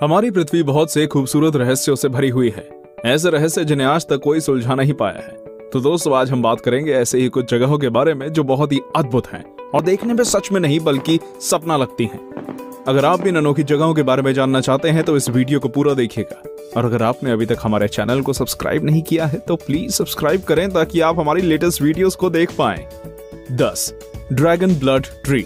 हमारी पृथ्वी बहुत से खूबसूरत रहस्यों से भरी हुई है। ऐसे रहस्य जिन्हें आज तक कोई सुलझा नहीं पाया है। तो दोस्तों, आज हम बात करेंगे ऐसे ही कुछ जगहों के बारे में जो बहुत ही अद्भुत हैं और देखने में सच में नहीं बल्कि सपना लगती हैं। अगर आप भी इन अनोखी जगहों के बारे में जानना चाहते हैं तो इस वीडियो को पूरा देखिएगा। और अगर आपने अभी तक हमारे चैनल को सब्सक्राइब नहीं किया है तो प्लीज सब्सक्राइब करें ताकि आप हमारी लेटेस्ट वीडियोस को देख पाएं। 10. Dragon blood tree.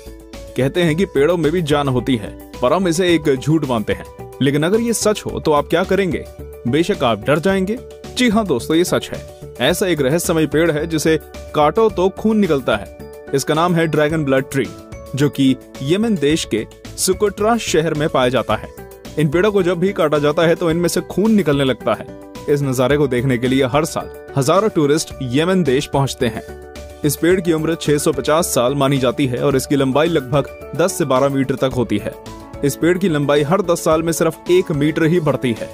कहते हैं कि पेड़ों में भी जान होती है, पर हम इसे एक झूठ मानते हैं। लेकिन अगर ये सच हो तो आप क्या करेंगे? बेशक आप डर जाएंगे। जी हाँ दोस्तों, ये सच है। ऐसा एक रहस्यमय पेड़ है जिसे काटो तो खून निकलता है। इसका नाम है ड्रैगन ब्लड ट्री, जो कि यमन देश के सुकोट्रा शहर में पाया जाता है। इन पेड़ों को जब भी काटा जाता है तो इनमें से खून निकलने लगता है। इस नजारे को देखने के लिए हर साल हजारों टूरिस्ट यमन देश पहुंचते हैं। इस पेड़ की उम्र 650 साल मानी जाती है और इसकी लंबाई लगभग 10 से 12 मीटर तक होती है। इस पेड़ की लंबाई हर 10 साल में सिर्फ 1 मीटर ही बढ़ती है।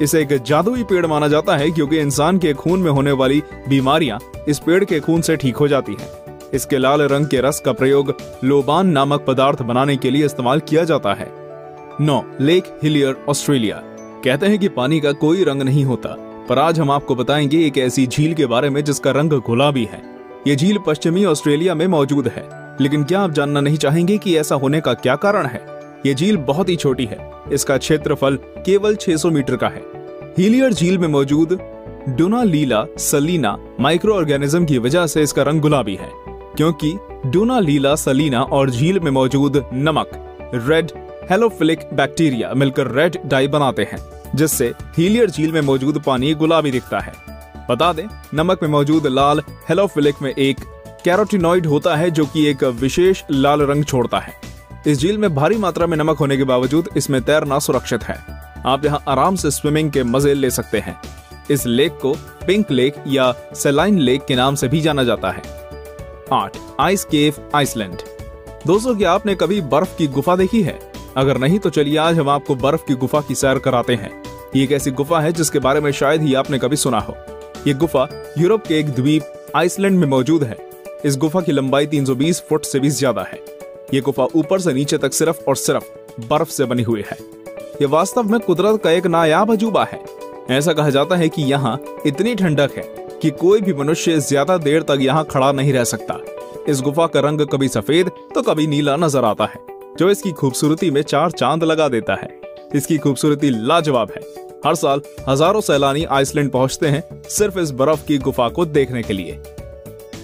इसे एक जादुई पेड़ माना जाता है क्योंकि इंसान के खून में होने वाली बीमारियां इस पेड़ के खून से ठीक हो जाती हैं। इसके लाल रंग के रस का प्रयोग लोबान नामक पदार्थ बनाने के लिए इस्तेमाल किया जाता है। 9. Lake Hillier, Australia. कहते हैं कि पानी का कोई रंग नहीं होता, पर आज हम आपको बताएंगे एक ऐसी झील के बारे में जिसका रंग गुलाबी है। ये झील पश्चिमी ऑस्ट्रेलिया में मौजूद है। लेकिन क्या आप जानना नहीं चाहेंगे कि ऐसा होने का क्या कारण है? ये झील बहुत ही छोटी है। इसका क्षेत्रफल केवल 600 मीटर का है। हिलियर झील में मौजूद डोनालीला सलीना माइक्रो ऑर्गेनिज्म की वजह से इसका रंग गुलाबी है, क्योंकि डोनालीला सलीना और झील में मौजूद नमक रेड हेलोफिलिक बैक्टीरिया मिलकर रेड डाई बनाते हैं, जिससे हिलियर झील में मौजूद पानी गुलाबी दिखता है। बता दें, नमक में मौजूद लाल हेलोफिलिक में एक कैरोटीनॉइड होता है जो कि एक विशेष लाल रंग छोड़ता है। इस झील में भारी मात्रा में नमक होने के बावजूद इसमें तैरना सुरक्षित है। आप यहाँ आराम से स्विमिंग के मजे ले सकते हैं। इस लेक को पिंक लेक या सेलाइन लेक के नाम से भी जाना जाता है। 8. आइस केव, आइसलैंड। दोस्तों, क्या आपने कभी बर्फ की गुफा देखी है? अगर नहीं तो चलिए आज हम आपको बर्फ की गुफा की सैर कराते हैं। ये एक ऐसी गुफा है जिसके बारे में शायद ही आपने कभी सुना हो। ये गुफा यूरोप के एक द्वीप आइसलैंड में मौजूद है। इस गुफा की लंबाई 320 फुट से भी ज्यादा है। ये गुफा ऊपर से नीचे तक सिर्फ और सिर्फ बर्फ से बनी हुई है। ये वास्तव में कुदरत का एक नायाब अजूबा है। ऐसा कहा जाता है कि यहाँ इतनी ठंडक है कि कोई भी मनुष्य ज्यादा देर तक यहाँ खड़ा नहीं रह सकता। इस गुफा का रंग कभी सफेद तो कभी नीला नजर आता है, जो इसकी खूबसूरती में 4 चांद लगा देता है। इसकी खूबसूरती लाजवाब है। हर साल हजारों सैलानी आइसलैंड पहुंचते हैं सिर्फ इस बर्फ की गुफा को देखने के लिए।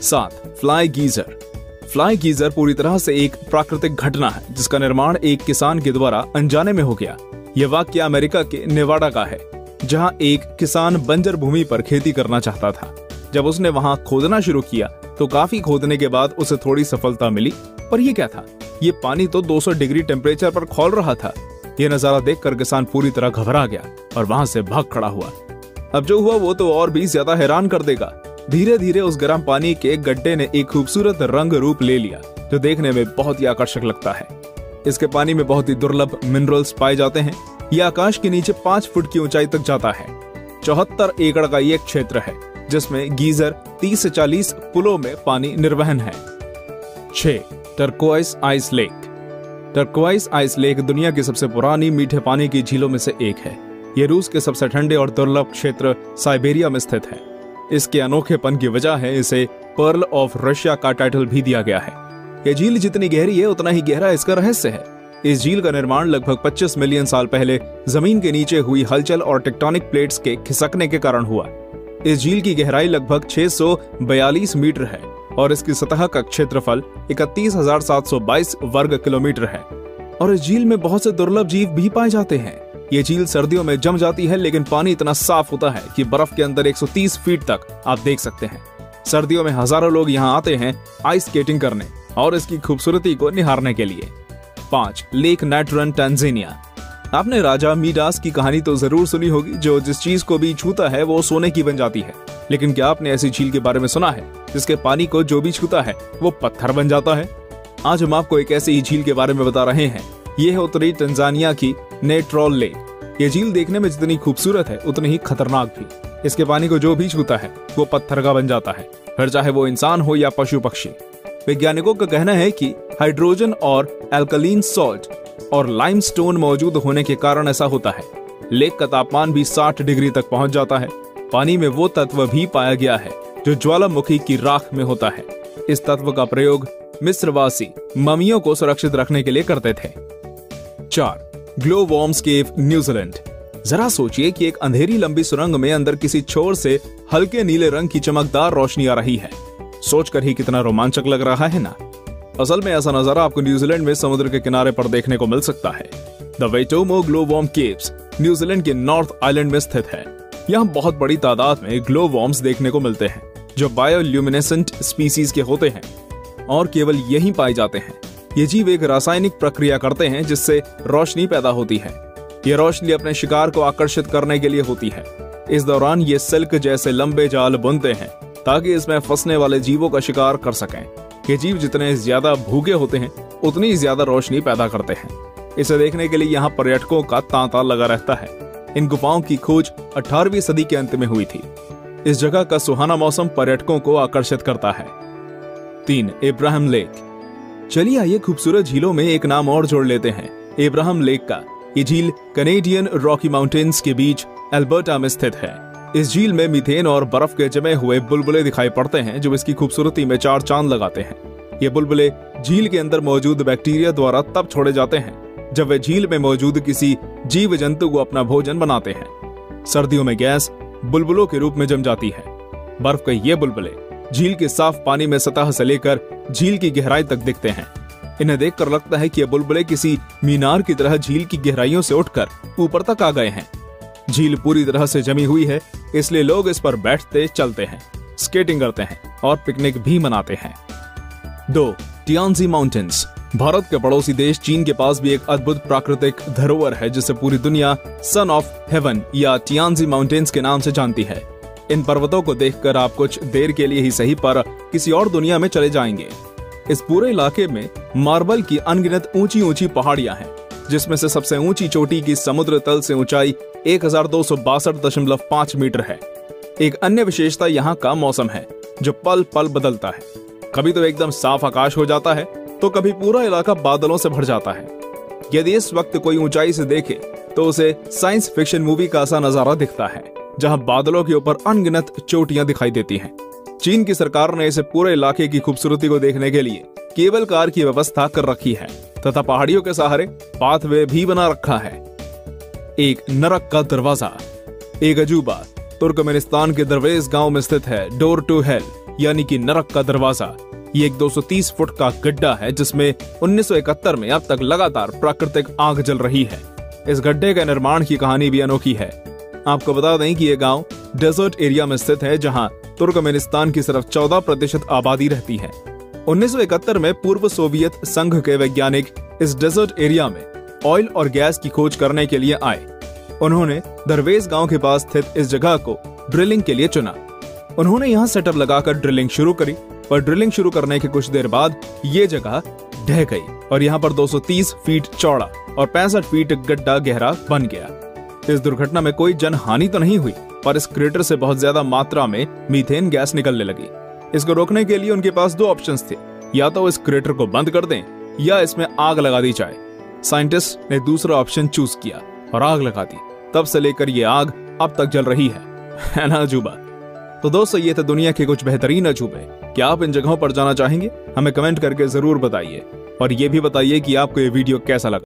7. Fly geyser. फ्लाई गीजर पूरी तरह से एक प्राकृतिक घटना है जिसका निर्माण एक किसान के द्वारा अनजाने में हो गया। यह वाकया अमेरिका के नेवाडा का है, जहां एक किसान बंजर भूमि पर खेती करना चाहता था। जब उसने वहां खोदना शुरू किया तो काफी खोदने के बाद उसे थोड़ी सफलता मिली। पर यह क्या था? ये पानी तो 200 डिग्री टेम्परेचर पर खौल रहा था। यह नजारा देखकर किसान पूरी तरह घबरा गया और वहां से भाग खड़ा हुआ। अब जो हुआ वो तो और भी ज्यादा हैरान कर देगा। धीरे धीरे उस गर्म पानी के गड्ढे ने एक खूबसूरत रंग रूप ले लिया, जो देखने में बहुत ही आकर्षक लगता है। इसके पानी में बहुत ही दुर्लभ मिनरल्स पाए जाते हैं। यह आकाश के नीचे 5 फुट की ऊंचाई तक जाता है। 74 एकड़ का ये क्षेत्र है जिसमें गीजर 30 से 40 पुलों में पानी निर्वहन है। 6. Turquoise ice lake. Turquoise ice lake दुनिया की सबसे पुरानी मीठे पानी की झीलों में से एक है। यह रूस के सबसे ठंडे और दुर्लभ क्षेत्र साइबेरिया में स्थित है। इसके अनोखेपन की वजह है इसे पर्ल ऑफ रशिया का टाइटल भी दिया गया है। यह झील जितनी गहरी है उतना ही गहरा इसका रहस्य है। इस झील का निर्माण लगभग 25 मिलियन साल पहले जमीन के नीचे हुई हलचल और टेक्टोनिक प्लेट्स के खिसकने के कारण हुआ। इस झील की गहराई लगभग 642 मीटर है और इसकी सतह का क्षेत्रफल 31,722 वर्ग किलोमीटर है। और इस झील में बहुत से दुर्लभ जीव भी पाए जाते हैं। ये झील सर्दियों में जम जाती है, लेकिन पानी इतना साफ होता है कि बर्फ के अंदर 130 फीट तक आप देख सकते हैं। सर्दियों में हजारों लोग यहाँ आते हैं आइस स्केटिंग करने और इसकी खूबसूरती को निहारने के लिए। 5. Lake Natron, Tanzania. आपने राजा मीडास की कहानी तो जरूर सुनी होगी, जो जिस चीज को भी छूता है वो सोने की बन जाती है। लेकिन क्या आपने ऐसी झील के बारे में सुना है जिसके पानी को जो भी छूता है वो पत्थर बन जाता है? आज हम आपको एक ऐसी ही झील के बारे में बता रहे हैं। ये है उत्तरी तंजानिया की नेट्रोल लेक। ये झील देखने में जितनी खूबसूरत है उतनी ही खतरनाक भी। इसके पानी को जो भी छूता है वो पत्थर का बन जाता है, फिर चाहे वो इंसान हो या पशु पक्षी। वैज्ञानिकों का कहना है कि हाइड्रोजन और एल्कलीन सॉल्ट और लाइमस्टोन मौजूद होने के कारण ऐसा होता है। लेक का तापमान भी 60 डिग्री तक पहुंच जाता है। पानी में वो तत्व भी पाया गया है जो ज्वालामुखी की राख में होता है। इस तत्व का प्रयोग मिस्रवासी ममियों को सुरक्षित रखने के लिए करते थे। 4. ग्लो वॉर्म्स केव, न्यूजीलैंड। जरा सोचिए कि एक अंधेरी लंबी सुरंग में अंदर किसी छोर से हल्के नीले रंग की चमकदार रोशनी आ रही है। सोचकर ही कितना रोमांचक लग रहा है ना। असल में ऐसा नजारा आपको न्यूजीलैंड में समुद्र के किनारे पर देखने को मिल सकता है। The Waitomo glow worm caves New Zealand के नॉर्थ आइलैंड में स्थित है। यहाँ बहुत बड़ी तादाद में ग्लो वॉर्म्स देखने को मिलते हैं जो बायोल्यूमिनेसेंट स्पीसीज के होते हैं और केवल यहीं पाए जाते हैं। ये जीव एक रासायनिक प्रक्रिया करते हैं जिससे रोशनी पैदा होती है। ये रोशनी अपने शिकार को आकर्षित करने के लिए होती है। इस दौरान ये सिल्क जैसे लंबे जाल बुनते हैं ताकि इसमें फंसने वाले जीवों का शिकार कर सकें। ये जीव जितने ज्यादा भूखे होते हैं उतनी ज्यादा रोशनी पैदा करते हैं। इसे देखने के लिए यहाँ पर्यटकों का तांता लगा रहता है। इन गुफाओं की खोज 18वीं सदी के अंत में हुई थी। इस जगह का सुहाना मौसम पर्यटकों को आकर्षित करता है। 3. इब्राहिम लेक। चलिए आइए खूबसूरत झीलों में एक नाम और जोड़ लेते हैं, इब्राहिम लेक का। ये झील कैनेडियन रॉकी माउंटेन्स के बीच एल्बर्टा में स्थित है। इस झील में मीथेन और बर्फ के जमे हुए बुलबुले दिखाई पड़ते हैं जो इसकी खूबसूरती में 4 चांद लगाते हैं। ये बुलबुले झील के अंदर मौजूद बैक्टीरिया द्वारा तब छोड़े जाते हैं जब वे झील में मौजूद किसी जीव जंतु को अपना भोजन बनाते हैं। सर्दियों में गैस बुलबुलों के रूप में जम जाती है। बर्फ के ये बुलबुले झील के साफ पानी में सतह से लेकर झील की गहराई तक दिखते हैं। इन्हें देखकर लगता है कि ये बुलबुले किसी मीनार की तरह झील की गहराइयों से उठकर ऊपर तक आ गए हैं। झील पूरी तरह से जमी हुई है, इसलिए लोग इस पर बैठते, चलते हैं, स्केटिंग करते हैं और पिकनिक भी मनाते हैं। 2. टियानजी माउंटेन्स। भारत के पड़ोसी देश चीन के पास भी एक अद्भुत प्राकृतिक धरोहर है जिसे पूरी दुनिया सन ऑफ हेवन या टियानजी माउंटेन्स के नाम से जानती है। इन पर्वतों को देखकर आप कुछ देर के लिए ही सही पर किसी और दुनिया में चले जाएंगे। इस पूरे इलाके में मार्बल की अनगिनत ऊंची ऊंची पहाड़ियां हैं, जिसमें से सबसे ऊंची चोटी की समुद्र तल से ऊंचाई 1262.5 मीटर है। एक अन्य विशेषता यहाँ का मौसम है जो पल पल बदलता है। कभी तो एकदम साफ आकाश हो जाता है तो कभी पूरा इलाका बादलों से भर जाता है। यदि इस वक्त कोई ऊंचाई से देखे तो उसे साइंस फिक्शन मूवी का सा नजारा दिखता है जहां बादलों के ऊपर अनगिनत चोटियां दिखाई देती हैं। चीन की सरकार ने इसे पूरे इलाके की खूबसूरती को देखने के लिए केबल कार की व्यवस्था कर रखी है तथा पहाड़ियों के सहारे पाथवे भी बना रखा है। एक नरक का दरवाजा। एक अजूबा तुर्कमेनिस्तान के दरवेज गांव में स्थित है डोर टू हेल यानी कि नरक का दरवाजा। ये एक 230 फुट का गड्ढा है जिसमें 1971 में अब तक लगातार प्राकृतिक आग जल रही है। इस गड्ढे के निर्माण की कहानी भी अनोखी है। आपको बता दें कि यह गांव डेजर्ट एरिया में स्थित है जहां तुर्कमेनिस्तान की सिर्फ 14% आबादी रहती है। 1971 में पूर्व सोवियत संघ के वैज्ञानिक इस डेजर्ट एरिया में ऑयल और गैस की खोज करने के लिए आए। उन्होंने दरवेज गांव के पास स्थित इस जगह को ड्रिलिंग के लिए चुना। उन्होंने यहाँ सेटअप लगाकर ड्रिलिंग शुरू करी, पर ड्रिलिंग शुरू करने के कुछ देर बाद ये जगह ढह गई और यहाँ पर 230 फीट चौड़ा और 65 फीट गड्ढा गहरा बन गया। इस दुर्घटना में कोई जनहानि तो नहीं हुई, पर इस क्रेटर से बहुत ज्यादा मात्रा में मीथेन गैस निकलने लगी। इसको रोकने के लिए उनके पास 2 ऑप्शंस थे, या तो इस क्रेटर को बंद कर दें या इसमें आग लगा दी जाए। साइंटिस्ट ने दूसरा ऑप्शन चूज किया और आग लगा दी। तब से लेकर ये आग अब तक जल रही है ना अजूबा? तो दोस्तों, ये थे दुनिया के कुछ बेहतरीन अजूबे। क्या आप इन जगहों पर जाना चाहेंगे? हमें कमेंट करके जरूर बताइए और ये भी बताइए कि आपको ये वीडियो कैसा लगा।